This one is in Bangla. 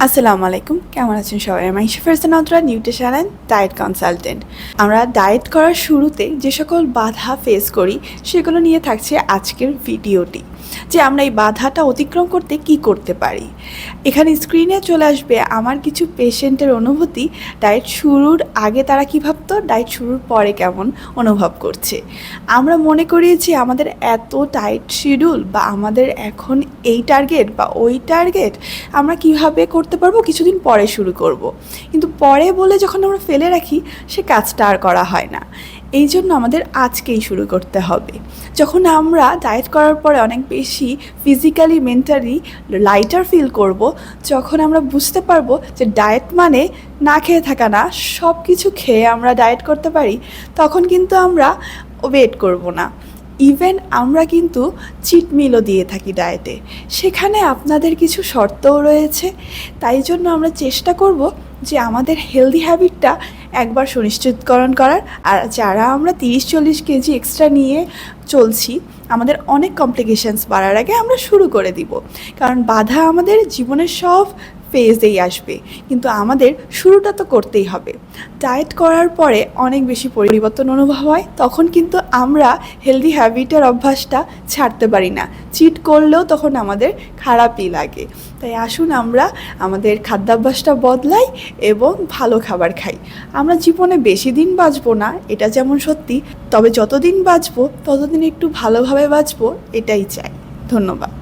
আসসালামু আলাইকুম, কেমন আছেন সবাই? আমি Farzana Antara, nutrition and diet consultant. আমরা ডায়েট করার শুরুতে যে সকল বাধা ফেস করি সেগুলো নিয়ে থাকছে আজকের ভিডিওটি, যে আমরা এই বাধাটা অতিক্রম করতে কি করতে পারি। এখানে স্ক্রিনে চলে আসবে আমার কিছু পেশেন্টের অনুভূতি, ডায়েট শুরুর আগে তারা কী ভাবতো, ডায়েট শুরুর পরে কেমন অনুভব করছে। আমরা মনে করি যে আমাদের এত টাইট শিডিউল বা আমাদের এখন এই টার্গেট বা ওই টার্গেট আমরা কিভাবে করতে পারবো, কিছুদিন পরে শুরু করব। কিন্তু পরে বলে যখন আমরা ফেলে রাখি, সে কাজটা আর করা হয় না। এই জন্য আমাদের আজকেই শুরু করতে হবে। যখন আমরা ডায়েট করার পরে অনেক বেশি ফিজিক্যালি মেন্টালি লাইটার ফিল করব, যখন আমরা বুঝতে পারবো যে ডায়েট মানে না খেয়ে থাকা না, সব কিছু খেয়ে আমরা ডায়েট করতে পারি, তখন কিন্তু আমরা ওয়েট করব না। ইভেন আমরা কিন্তু চিট মিলও দিয়ে থাকি ডায়েটে, সেখানে আপনাদের কিছু শর্তও রয়েছে। তাই জন্য আমরা চেষ্টা করব যে আমাদের হেলদি হ্যাবিটটা একবার সুনিশ্চিতকরণ করার। আর যারা আমরা 30-40 কেজি এক্সট্রা নিয়ে চলছি, আমাদের অনেক কমপ্লিকেশানস বাড়ার আগে আমরা শুরু করে দিব, কারণ বাধা আমাদের জীবনের সব ফেজেই আসবে, কিন্তু আমাদের শুরুটা তো করতেই হবে। ডায়েট করার পরে অনেক বেশি পরিবর্তন অনুভব হয়, তখন কিন্তু আমরা হেলদি হ্যাবিটের অভ্যাসটা ছাড়তে পারি না। চিট করলেও তখন আমাদের খারাপই লাগে। তাই আসুন আমরা আমাদের খাদ্যাভ্যাসটা বদলাই এবং ভালো খাবার খাই। আমরা জীবনে বেশি দিন বাঁচবো না, এটা যেমন সত্যি, তবে যতদিন বাঁচবো ততদিন একটু ভালোভাবে বাঁচবো, এটাই চাই। ধন্যবাদ।